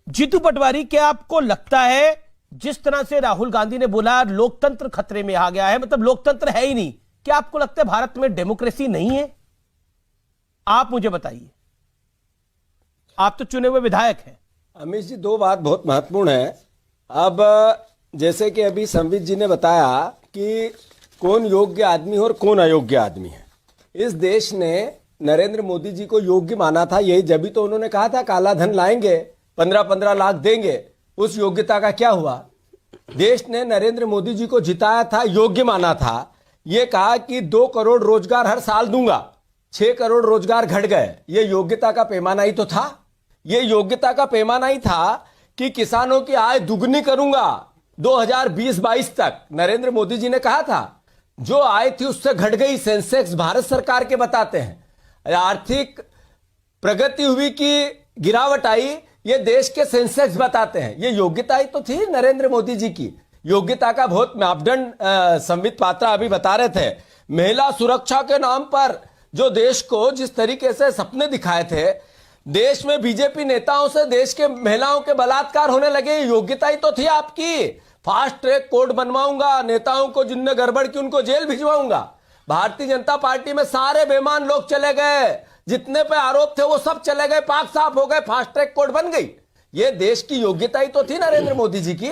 जीतू पटवारी, क्या आपको लगता है जिस तरह से राहुल गांधी ने बोला लोकतंत्र खतरे में आ गया है, मतलब लोकतंत्र है ही नहीं, क्या आपको लगता है भारत में डेमोक्रेसी नहीं है? आप मुझे बताइए, आप तो चुने हुए विधायक हैं। अमित जी, दो बात बहुत महत्वपूर्ण है। अब जैसे कि अभी संवित जी ने बताया कि कौन योग्य आदमी और कौन अयोग्य आदमी है। इस देश ने नरेंद्र मोदी जी को योग्य माना था, यही जब तो उन्होंने कहा था काला धन लाएंगे, 15-15 लाख देंगे। उस योग्यता का क्या हुआ? देश ने नरेंद्र मोदी जी को जिताया था, योग्य माना था, ये कहा कि 2 करोड़ रोजगार हर साल दूंगा, 6 करोड़ रोजगार घट गए। ये योग्यता का पैमाना ही तो था। ये योग्यता का पैमाना ही था कि किसानों की आय दुगनी करूंगा 2020-22 तक। नरेंद्र मोदी जी ने कहा था, जो आय थी उससे घट गई। सेंसेक्स भारत सरकार के बताते हैं। आर्थिक प्रगति हुई कि गिरावट आई, ये देश के सेंसेक्स बताते हैं। ये योग्यता ही तो थी नरेंद्र मोदी जी की। योग्यता का बहुत मापदंड संबित पात्रा अभी बता रहे थे। महिला सुरक्षा के नाम पर जो देश को जिस तरीके से सपने दिखाए थे, देश में बीजेपी नेताओं से देश के महिलाओं के बलात्कार होने लगे, योग्यता ही तो थी आपकी। फास्ट ट्रैक कोर्ट बनवाऊंगा, नेताओं को जिनने गड़बड़ की उनको जेल भिजवाऊंगा। भारतीय जनता पार्टी में सारे बेईमान लोग चले गए, जितने पे आरोप थे वो सब चले गए, पाक साफ हो गए, फास्ट ट्रैक कोर्ट बन गई। ये देश की योग्यता ही तो थी नरेंद्र मोदी जी की।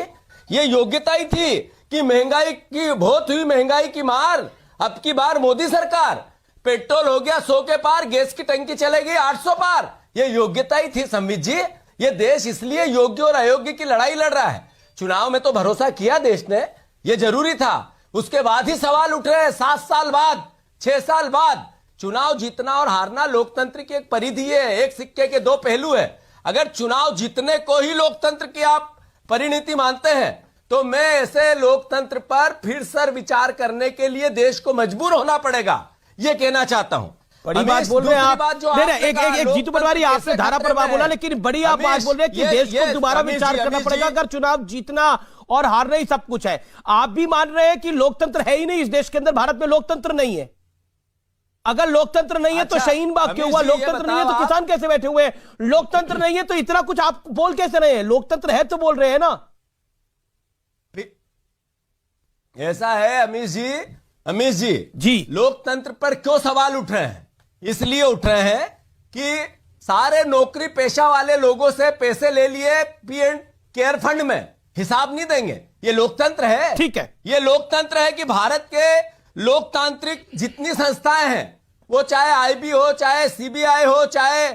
ये योग्यता ही थी कि महंगाई की बहुत हुई, महंगाई की मार। अब की बार मोदी सरकार, पेट्रोल हो गया 100 के पार, गैस की टंकी चले गई 800 पार। ये योग्यता ही थी संबित जी। ये देश इसलिए योग्य और अयोग्य की लड़ाई लड़ रहा है। चुनाव में तो भरोसा किया देश ने, ये जरूरी था। उसके बाद ही सवाल उठ रहे हैं, 7 साल बाद, 6 साल बाद। चुनाव जीतना और हारना लोकतंत्र की एक परिधि है, एक सिक्के के 2 पहलू है। अगर चुनाव जीतने को ही लोकतंत्र की आप परिणति मानते हैं, तो मैं ऐसे लोकतंत्र पर फिर सर विचार करने के लिए देश को मजबूर होना पड़ेगा, ये कहना चाहता हूं। बड़ी बात बोल रहे हैं आप। एक जीतू पटवारी, आपने धारा पर बात बोला, लेकिन बड़ी आप बात बोल रहे हैं कि देश को दोबारा विचार करना पड़ेगा अगर चुनाव जीतना और हारना ही सब कुछ है। आप भी मान रहे हैं कि लोकतंत्र है ही नहीं इस देश के अंदर, भारत में लोकतंत्र नहीं है। अगर लोकतंत्र नहीं है तो शाहीन बाग क्यों हुआ? लोकतंत्र नहीं है तो किसान कैसे बैठे हुए हैं? लोकतंत्र नहीं है तो इतना कुछ आप बोल कैसे रहे हैं? लोकतंत्र है तो बोल रहे हैं ना। ऐसा है अमीश जी, लोकतंत्र पर क्यों सवाल उठ रहे हैं? इसलिए उठ रहे हैं कि सारे नौकरी पेशा वाले लोगों से पैसे ले लिए पीएम केयर फंड में, हिसाब नहीं देंगे। ये लोकतंत्र है? ठीक है, ये लोकतंत्र है कि भारत के लोकतांत्रिक जितनी संस्थाएं हैं, वो चाहे आईबी हो, चाहे सीबीआई हो, चाहे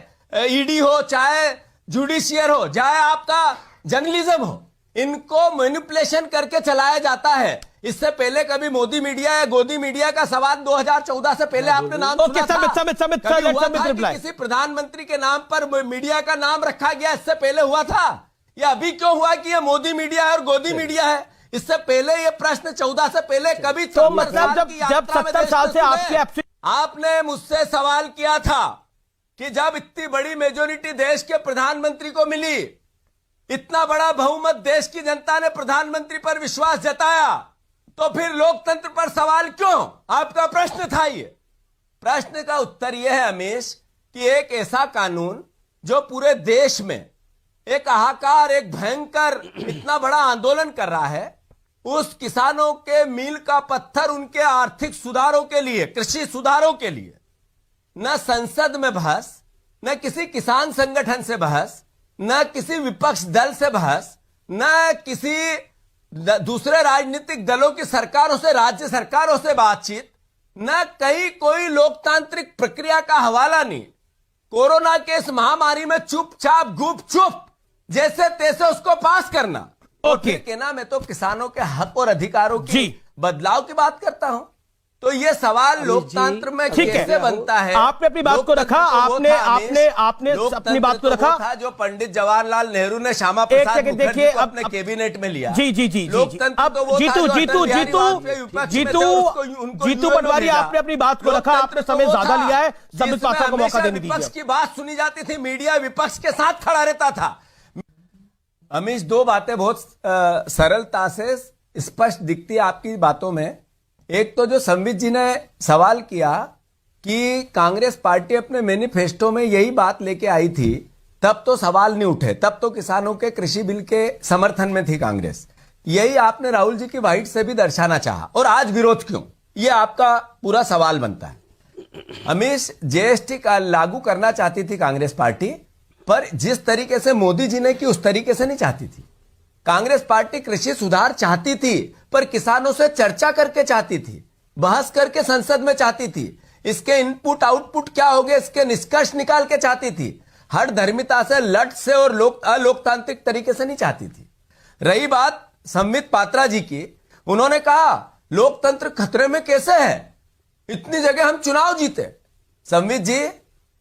ईडी हो, चाहे जुडिशियल हो, चाहे आपका जर्नलिज्म हो, इनको मैनिपुलेशन करके चलाया जाता है। इससे पहले कभी मोदी मीडिया या गोदी मीडिया का सवाल 2014 से पहले आपने नाम सुना था? किसी प्रधानमंत्री के नाम पर मीडिया का नाम रखा गया, इससे पहले हुआ था? ये अभी क्यों हुआ कि ये मोदी मीडिया है और गोदी मीडिया है? इससे पहले ये प्रश्न 14 से पहले कभी तो मतलब जब 70 साल से आपने मुझसे सवाल किया था कि जब इतनी बड़ी मेजोरिटी देश के प्रधानमंत्री को मिली, इतना बड़ा बहुमत देश की जनता ने प्रधानमंत्री पर विश्वास जताया, तो फिर लोकतंत्र पर सवाल क्यों? आपका प्रश्न था ये। प्रश्न का उत्तर यह है अमीश कि एक ऐसा कानून जो पूरे देश में एक हाहाकार, एक भयंकर इतना बड़ा आंदोलन कर रहा है, उस किसानों के मील का पत्थर, उनके आर्थिक सुधारों के लिए, कृषि सुधारों के लिए न संसद में बहस, न किसी किसान संगठन से बहस, न किसी विपक्ष दल से बहस, न किसी दूसरे राजनीतिक दलों की सरकारों से, राज्य सरकारों से बातचीत, न कहीं कोई लोकतांत्रिक प्रक्रिया का हवाला नहीं। कोरोना के इस महामारी में चुपचाप गुपचुप जैसे तैसे उसको पास करना। ओके, कहना मैं तो किसानों के हक और अधिकारों की बदलाव की बात करता हूं। तो ये सवाल लोकतंत्र में कैसे बनता है? आपने अपनी बात को रखा, आपने अपनी बात को रखा था जो पंडित जवाहरलाल नेहरू ने श्यामा प्रसाद मुखर्जी को अपने कैबिनेट में लिया। जी लोकतंत्र तो वो जीतू पटवारी, आपने अपनी बात को रखा, आपने समय ज्यादा लिया है, संबित पात्रा को मौका देने दीजिए। विपक्ष की बात सुनी जाती थी, मीडिया विपक्ष के साथ खड़ा रहता था। अमीश, 2 बातें बहुत सरलता से स्पष्ट दिखती है आपकी बातों में। एक तो जो संबित जी ने सवाल किया कि कांग्रेस पार्टी अपने मैनिफेस्टो में यही बात लेके आई थी तब तो सवाल नहीं उठे, तब तो किसानों के कृषि बिल के समर्थन में थी कांग्रेस। यही आपने राहुल जी की वाइट से भी दर्शाना चाहा, और आज विरोध क्यों, यह आपका पूरा सवाल बनता है। अमीश, जीएसटी का लागू करना चाहती थी कांग्रेस पार्टी, पर जिस तरीके से मोदी जी ने की उस तरीके से नहीं चाहती थी। कांग्रेस पार्टी कृषि सुधार चाहती थी, पर किसानों से चर्चा करके चाहती थी, बहस करके संसद में चाहती थी, इसके इनपुट आउटपुट क्या हो गए इसके निष्कर्ष निकाल के चाहती थी। हर धर्मिता से, लट से और अलोकतांत्रिक तरीके से नहीं चाहती थी। रही बात संबित पात्रा जी की, उन्होंने कहा लोकतंत्र खतरे में कैसे है, इतनी जगह हम चुनाव जीते। संबित जी,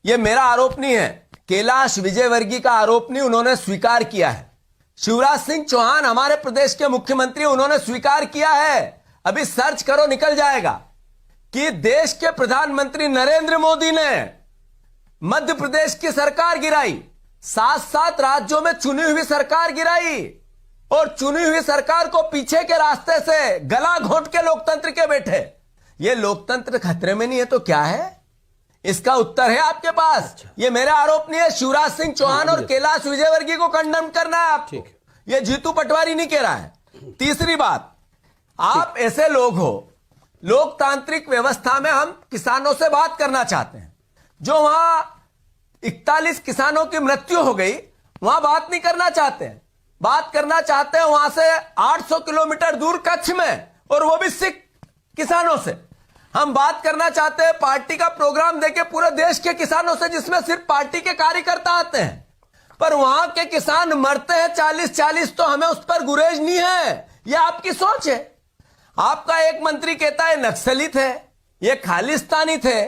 ये मेरा आरोप नहीं है, कैलाश विजयवर्गीय का आरोप नहीं, उन्होंने स्वीकार किया है। शिवराज सिंह चौहान हमारे प्रदेश के मुख्यमंत्री, उन्होंने स्वीकार किया है, अभी सर्च करो निकल जाएगा, कि देश के प्रधानमंत्री नरेंद्र मोदी ने मध्य प्रदेश की सरकार गिराई, 7 राज्यों में चुनी हुई सरकार गिराई, और चुनी हुई सरकार को पीछे के रास्ते से गला घोंट के लोकतंत्र के बैठे। ये लोकतंत्र खतरे में नहीं है तो क्या है? इसका उत्तर है आपके पास। ये मेरा आरोप नहीं है, शिवराज सिंह चौहान और कैलाश विजयवर्गीय को कंडेम करना है आपको, ये जीतू पटवारी नहीं कह रहा है। तीसरी बात, आप ऐसे लोग हो, लोकतांत्रिक व्यवस्था में हम किसानों से बात करना चाहते हैं, जो वहां 41 किसानों की मृत्यु हो गई वहां बात नहीं करना चाहते हैं, बात करना चाहते हैं वहां से 800 किलोमीटर दूर कच्छ में, और वो भी सिख किसानों से। हम बात करना चाहते हैं पार्टी का प्रोग्राम देके पूरे देश के किसानों से, जिसमें सिर्फ पार्टी के कार्यकर्ता आते हैं, पर वहां के किसान मरते हैं 40-40, तो हमें उस पर गुरेज नहीं है। यह आपकी सोच है। आपका एक मंत्री कहता है नक्सली थे, ये खालिस्तानी थे,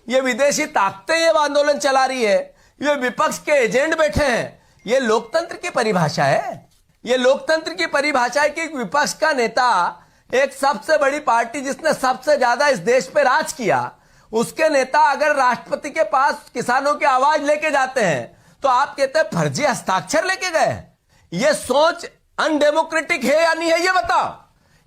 ये विदेशी ताकतें ये आंदोलन चला रही है, ये विपक्ष के एजेंट बैठे हैं। ये लोकतंत्र की परिभाषा है? ये लोकतंत्र की परिभाषा है कि विपक्ष का नेता, एक सबसे बड़ी पार्टी जिसने सबसे ज्यादा इस देश पे राज किया, उसके नेता अगर राष्ट्रपति के पास किसानों की आवाज लेके जाते हैं तो आप कहते हैं फर्जी हस्ताक्षर लेके गए। ये सोच अनडेमोक्रेटिक है या नहीं है, ये बताओ।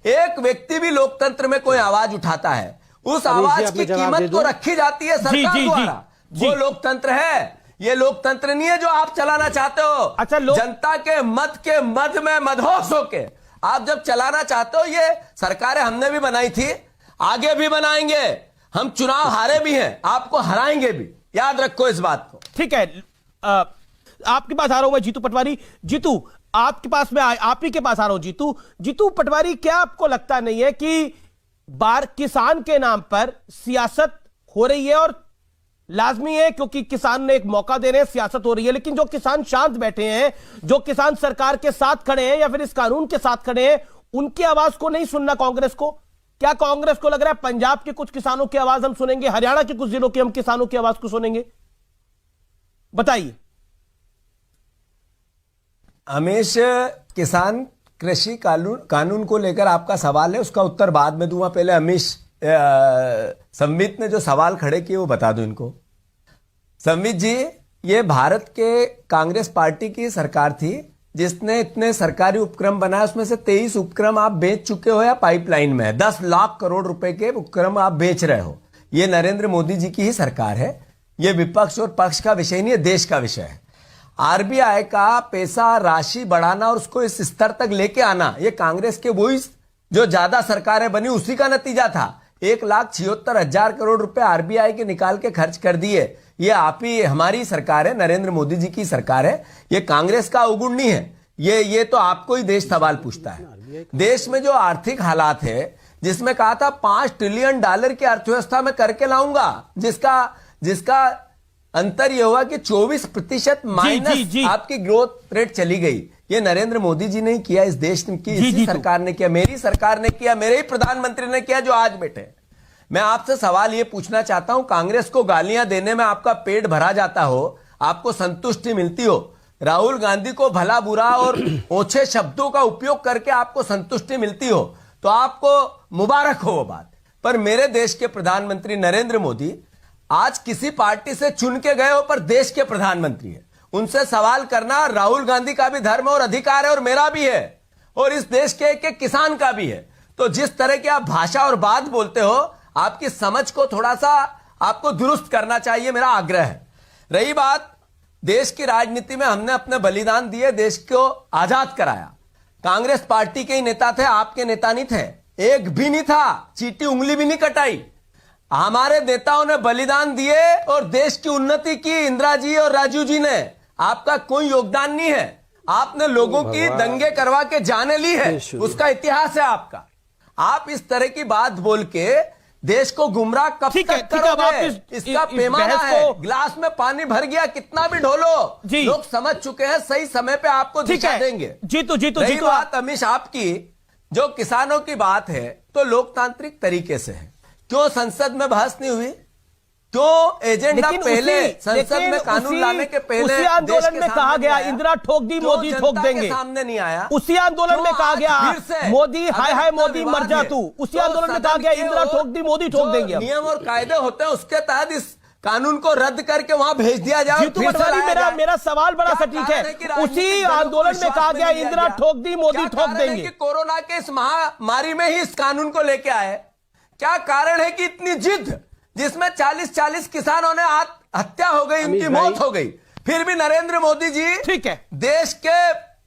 एक व्यक्ति भी लोकतंत्र में कोई आवाज उठाता है, उस आवाज की कीमत तो रखी जाती है सरकार द्वारा, वो लोकतंत्र है। ये लोकतंत्र नहीं है जो आप चलाना चाहते हो। अच्छा, जनता के मत में मदहोश होके आप जब चलाना चाहते हो, ये सरकारें हमने भी बनाई थी, आगे भी बनाएंगे, हम चुनाव हारे भी हैं, आपको हराएंगे भी, याद रखो इस बात को। ठीक है, आपके पास आ रहा हूं मैं जीतू पटवारी। जीतू, आपके पास मैं आप ही के पास आ रहा हूं। जीतू पटवारी, क्या आपको लगता नहीं है कि किसान के नाम पर सियासत हो रही है? और लाजमी है, क्योंकि किसान ने एक मौका दे रहे हैं, सियासत हो रही है, लेकिन जो किसान शांत बैठे हैं, जो किसान सरकार के साथ खड़े हैं या फिर इस कानून के साथ खड़े हैं, उनकी आवाज को नहीं सुनना कांग्रेस को? क्या कांग्रेस को लग रहा है पंजाब के कुछ किसानों की आवाज हम सुनेंगे, हरियाणा के कुछ जिलों के हम किसानों की आवाज को सुनेंगे? बताइए। हमेश, किसान कृषि कानून को लेकर आपका सवाल है, उसका उत्तर बाद में दूंगा। पहले अमीश संबित ने जो सवाल खड़े किए वो बता दूं इनको। संबित जी, ये भारत के कांग्रेस पार्टी की सरकार थी जिसने इतने सरकारी उपक्रम बनाए, उसमें से 23 उपक्रम आप बेच चुके हो या पाइपलाइन में है। 10 लाख करोड़ रुपए के उपक्रम आप बेच रहे हो। ये नरेंद्र मोदी जी की ही सरकार है। ये विपक्ष और पक्ष का विषय नहीं है, देश का विषय है। आरबीआई का पैसा राशि बढ़ाना और उसको इस स्तर तक लेके आना, ये कांग्रेस के वही जो ज्यादा सरकारें बनी उसी का नतीजा था। 1,76,000 करोड़ रुपए आरबीआई के निकाल के खर्च कर दिए। ये आप ही, हमारी सरकार है, नरेंद्र मोदी जी की सरकार है, ये कांग्रेस का अवगुण नहीं है। ये तो आपको ही देश सवाल पूछता है। देश में जो आर्थिक हालात है, जिसमें कहा था $5 ट्रिलियन की अर्थव्यवस्था में करके लाऊंगा, जिसका अंतर यह हुआ कि 24% माइनस आपकी ग्रोथ रेट चली गई। ये नरेंद्र मोदी जी ने किया, इस देश की इसी सरकार ने किया, मेरी सरकार ने किया, मेरे ही प्रधानमंत्री ने किया जो आज बैठे। मैं आपसे सवाल ये पूछना चाहता हूं, कांग्रेस को गालियां देने में आपका पेट भरा जाता हो, आपको संतुष्टि मिलती हो, राहुल गांधी को भला बुरा और ओछे शब्दों का उपयोग करके आपको संतुष्टि मिलती हो, तो आपको मुबारक हो वो बात। पर मेरे देश के प्रधानमंत्री नरेंद्र मोदी आज किसी पार्टी से चुन के गए हो, पर देश के प्रधानमंत्री है, उनसे सवाल करना राहुल गांधी का भी धर्म और अधिकार है, और मेरा भी है, और इस देश के एक किसान का भी है। तो जिस तरह की आप भाषा और बात बोलते हो, आपकी समझ को थोड़ा सा आपको दुरुस्त करना चाहिए, मेरा आग्रह है। रही बात देश की राजनीति में हमने अपने बलिदान दिए, देश को आजाद कराया। कांग्रेस पार्टी के ही नेता थे, आपके नेता नहीं थे, एक भी नहीं था, चीटी उंगली भी नहीं कटाई। हमारे नेताओं ने बलिदान दिए और देश की उन्नति की। इंदिरा जी और राजीव जी ने, आपका कोई योगदान नहीं है। आपने लोगों की दंगे करवा के जाने ली है, उसका इतिहास है आपका। आप इस तरह की बात बोल के देश को गुमराह कब तक करोगे? इसका पैमाना है, गिलास में पानी भर गया, कितना भी ढोलो, लोग समझ चुके हैं, सही समय पे आपको दिखा देंगे। रही बात अमीश आपकी, जो किसानों की बात है, तो लोकतांत्रिक तरीके से है। क्यों संसद में बहस नहीं हुई? क्यों एजेंडा पहले संसद में कानून लाने के पहले उसी आंदोलन में कहा गया इंदिरा ठोक दी, मोदी ठोक देंगे, सामने नहीं आया? उसी आंदोलन में कहा गया मोदी हाय हाय मोदी मर जा तू, उसी आंदोलन में कहा गया इंदिरा ठोक दी, मोदी ठोक देंगे। नियम और कायदे होते हैं, उसके तहत इस कानून को रद्द करके वहां भेज दिया जाए। जीतू पटवारी, मेरा सवाल बड़ा सटीक है। उसी आंदोलन में कहा गया इंदिरा ठोक दी, मोदी ठोक देंगे। कोरोना के इस महामारी में ही इस कानून को लेके आए। क्या कारण है कि इतनी जिद, जिसमें 40 किसानों ने हत्या हो गई, उनकी मौत हो गई, फिर भी नरेंद्र मोदी जी, ठीक है, देश के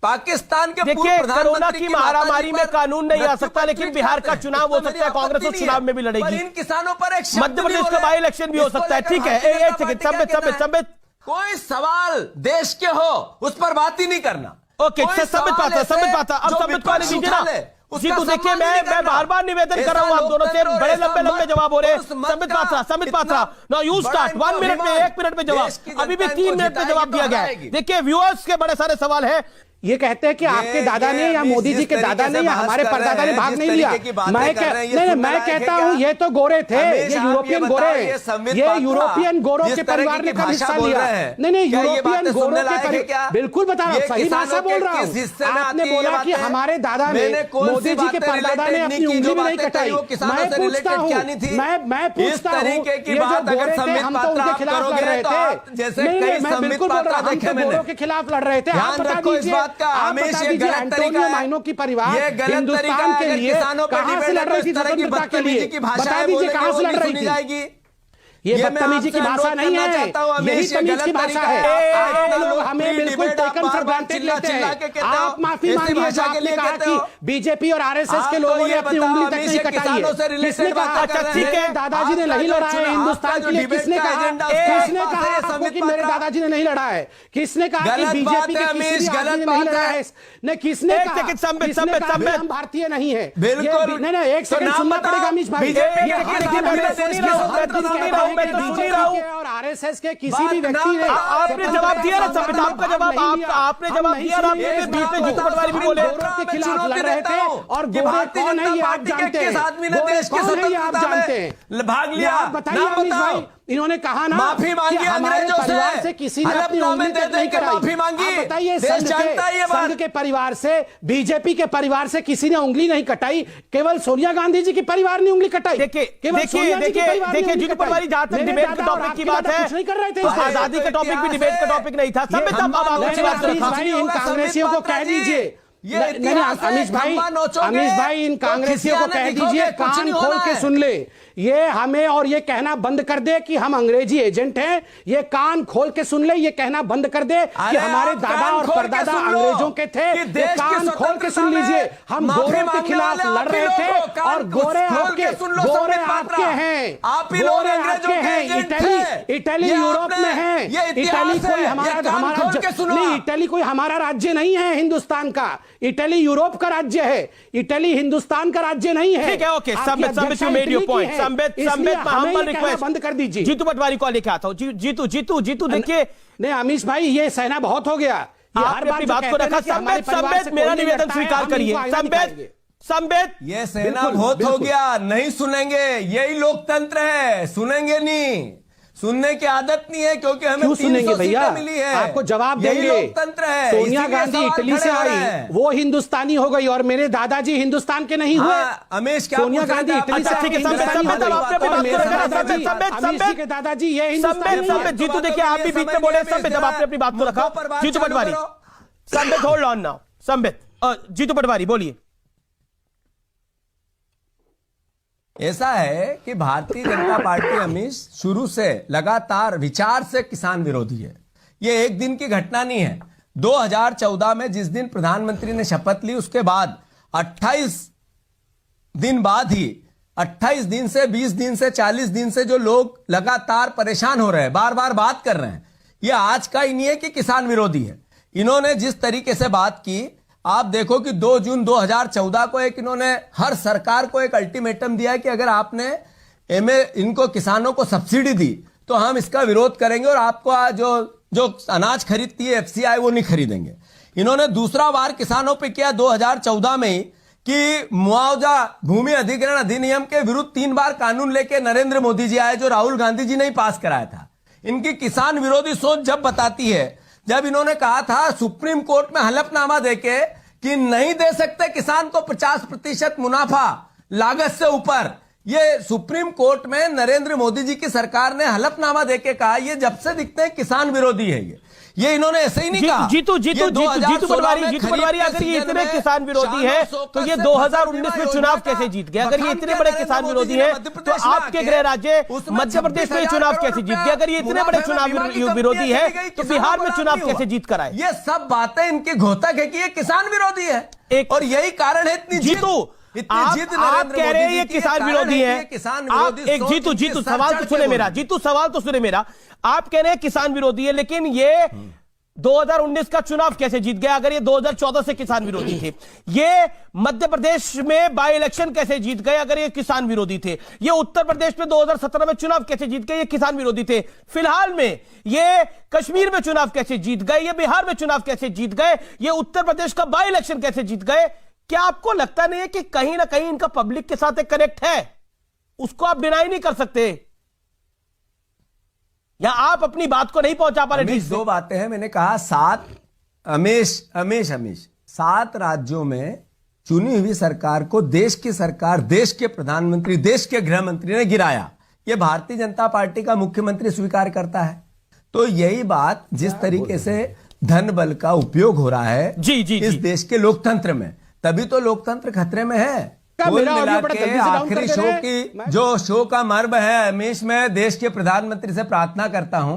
पाकिस्तान के पूर्व प्रधानमंत्री, कोरोना की महामारी में कानून नहीं आ सकता, लेकिन बिहार का चुनाव हो सकता है, कांग्रेस उस चुनाव में भी लड़ेगी। इन किसानों पर एक मध्य प्रदेश का बाई इलेक्शन भी हो सकता है। ठीक है, एक सेकंड, संबित, कोई सवाल देश के हो उस पर बात ही नहीं करना। ओके, संबित पात्रा, अब संबित को दीजिए ना। जी तो देखिए, मैं बार बार निवेदन कर रहा हूं आप दोनों से, बड़े लंबे जवाब हो रहे हैं। Sambit Patra, now you start, 1 minute में, 1 मिनट में जवाब, अभी भी 3 मिनट में जवाब दिया गया है। देखिए, व्यूअर्स के बड़े सारे सवाल है। ये कहते हैं कि आपके दादा ने या मोदी जी के दादा ने या हमारे परदादा ने भाग नहीं लिया। मैं कहता हूँ ये तो गोरे थे, ये यूरोपियन गोरे, ये यूरोपियन गोरों के परिवार ने कब हिस्सा लिया? नहीं, यूरोपियन गोरों के परिवार, बिल्कुल बता रहा हूँ, सही भाषा बोल रहा हूँ। आपने बोला कि हमारे दादा ने, मोदी जी के परदादा ने अपनी उंगली भी नहीं कटाई। मैं पूछता हूँ, मैं पूछता हूँ, ये जो गोरे थे, हम तो उनके खिलाफ लड़ रहे थे। नहीं, मैं बिल्कुल बोल रहा हूँ, हम तो गोरों के खिलाफ लड़ रहे थे। आप बता दीजिए, एंटोनियो माइनो की परिवार हिंदुस्तान के लिए कहां से लड़ रही थी? स्वतंत्रता के लिए बता दीजिए, कहां से लड़ रही थी? ये बदतमीजी की भाषा नहीं है, यही तमीज की भाषा है। आप लोग हमें बिल्कुल टेकन फॉर ग्रांटेड लेते हैं। आप माफी मांगिए, जो आपने कहा कि बीजेपी और आरएसएस के लोगों ने अपनी उंगली तक नहीं कटाई है। किसने कहा? ठीक है, दादाजी ने नहीं लड़ा है हिंदुस्तान के लिए। किसने कहा? किसने कहा आपको कि मेरे दादाजी ने नहीं लड़ा है? किसने कहा कि बीजेपी के किसी भी आदमी ने नहीं लड़ा है? ने किसने कहा? हम भारतीय नहीं है। बिल्कुल नहीं, एक सेकंड सुनना पड़ेगा अमीश भाई। और आरएसएस के किसी भी व्यक्ति ने, आपने जवाब दिया ना, आपका जवाब, आपने जवाब दिया ना, बीच में जीतू पटवारी भी बोले के खिलाफ लड़ रहे थे। और गोरे कौन है ये आप जानते हैं? कौन है ये आप जानते हैं? भाग लिया, बताइए अमीश भाई। इन्होंने कहा ना माफी मांगी, हमारे परिवार से किसी ने अपनी उंगली तक नहीं कराई। माफी मांगी, बताइए, संघ के परिवार से, बीजेपी के परिवार से किसी ने उंगली नहीं कटाई। केवल सोनिया गांधी जी की परिवार ने उंगली कटाई। देखिए जीतू पटवारी, जहां तक डिबेट के टॉपिक की बात है, नहीं कर रहे थे, आजादी का टॉपिक भी डिबेट का टॉपिक नहीं था। इन कांग्रेसियों को कह दीजिए, अमीश भाई, इन कांग्रेसियों को कह दीजिए, कान खोल के सुन ले। ये हमें और ये कहना बंद कर दे कि हम अंग्रेजी एजेंट हैं। ये कान खोल के सुन ले, ये कहना बंद कर दे कि हमारे दादा और परदादा अंग्रेजों के थे। ये कान खोल के सुन लीजिए, हम गोरों के खिलाफ लड़ रहे थे और गोरे आपके हैं, गोरे आपके हैं। इटली यूरोप में है। इटली कोई हमारा नहीं, इटली कोई हमारा राज्य नहीं है हिंदुस्तान का। इटली यूरोप का राज्य है, इटली हिंदुस्तान का राज्य नहीं है। ठीक है, okay, Sambit you made your point. Sambit humble request, बंद कर दीजिए। जीतू पटवारी को लेके आता हूं। जीतू देखिए, नहीं अमीश भाई, ये सहना बहुत हो गया। आपने अपनी बात को रखा। संबित मेरा निवेदन स्वीकार करिए। संबित, ये सहना बहुत हो गया, नहीं सुनेंगे। यही लोकतंत्र है, सुनेंगे नहीं। सुनने की आदत नहीं है, क्योंकि हमें क्यों सुनेंगे भैया? मिली है। आपको जवाब देंगे। लोकतंत्र है। सोनिया गांधी इटली से आई, वो हिंदुस्तानी हो गई, और मेरे दादाजी हिंदुस्तान के नहीं हुए। अमीश, सोनिया गांधी इटली से, अमीश जी के दादाजी ये हिंदुस्तान। जीतू देखिए, आप भी बीच में बोले। संबित, जब आपने अपनी बात को रखा। Jitu Patwari, Sambit hold on now. Sambit, Jitu Patwari बोलिए। ऐसा है कि भारतीय जनता पार्टी अमीश शुरू से लगातार विचार से किसान विरोधी है। ये एक दिन की घटना नहीं है। 2014 में जिस दिन प्रधानमंत्री ने शपथ ली उसके बाद 28 दिन बाद ही 28 दिन से 20 दिन से 40 दिन से जो लोग लगातार परेशान हो रहे हैं, बार बार बात कर रहे हैं, ये आज का ही नहीं है कि किसान विरोधी है। इन्होंने जिस तरीके से बात की, आप देखो कि 2 जून 2014 को इन्होंने हर सरकार को एक अल्टीमेटम दिया है कि अगर आपने इनको किसानों को सब्सिडी दी तो हम इसका विरोध करेंगे और आपको जो अनाज खरीदती है एफसीआई वो नहीं खरीदेंगे। इन्होंने दूसरा वार किसानों पे किया 2014 में ही कि मुआवजा भूमि अधिग्रहण अधिनियम के विरुद्ध 3 बार कानून लेके नरेंद्र मोदी जी आए, जो राहुल गांधी जी ने ही पास कराया था। इनकी किसान विरोधी सोच जब बताती है, जब इन्होंने कहा था सुप्रीम कोर्ट में हलफनामा देके कि नहीं दे सकते किसान को 50% मुनाफा लागत से ऊपर, ये सुप्रीम कोर्ट में नरेंद्र मोदी जी की सरकार ने हलफनामा देके कहा, ये जब से दिखते हैं किसान विरोधी है। ये इन्होंने ऐसे ही नहीं कहा। जीतू पटवारी, अगर ये इतने किसान विरोधी है तो ये 2019 में चुनाव कैसे जीत गए? अगर ये इतने बड़े किसान विरोधी है तो आपके गृह राज्य मध्य प्रदेश में चुनाव कैसे जीत गए? अगर ये इतने बड़े चुनाव विरोधी है तो बिहार में चुनाव कैसे जीत कर आए? ये सब बातें इनकी घोतक है कि ये किसान विरोधी है और यही कारण है इतनी जीतू आप कह रहे हैं ये किसान विरोधी है। आप एक जीतू सवाल तो सुने मेरा, जीतू सवाल तो सुने मेरा। आप कह रहे हैं किसान विरोधी है, लेकिन ये 2019 का चुनाव कैसे जीत गया अगर ये 2014 से किसान विरोधी थे? ये मध्य प्रदेश में बाई इलेक्शन कैसे जीत गए अगर ये किसान विरोधी थे? ये उत्तर प्रदेश में 2017 में चुनाव कैसे जीत गए? ये किसान विरोधी थे। फिलहाल में ये कश्मीर में चुनाव कैसे जीत गए? ये बिहार में चुनाव कैसे जीत गए? ये उत्तर प्रदेश का बाई इलेक्शन कैसे जीत गए? क्या आपको लगता नहीं है कि कहीं ना कहीं इनका पब्लिक के साथ एक कनेक्ट है? उसको आप डिनाई नहीं कर सकते, या आप अपनी बात को नहीं पहुंचा पा रहे? 2 बातें हैं। मैंने कहा 7 राज्यों में चुनी हुई सरकार को देश की सरकार, देश के प्रधानमंत्री, देश के गृह मंत्री ने गिराया। यह भारतीय जनता पार्टी का मुख्यमंत्री स्वीकार करता है। तो यही बात, जिस तरीके से धन बल का उपयोग हो रहा है इस देश के लोकतंत्र में, तभी तो लोकतंत्र खतरे में है। आखिरी शो की जो शो का मर्म है, हमेश मैं देश के प्रधानमंत्री से प्रार्थना करता हूं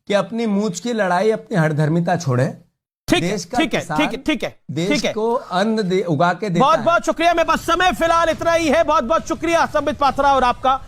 कि अपनी मूंछ की लड़ाई, अपनी हठधर्मिता छोड़े। ठीक है, देश को अन्न उगा के देता है। बहुत बहुत शुक्रिया। मेरे पास समय फिलहाल इतना ही है। बहुत बहुत शुक्रिया संबित पात्रा और आपका।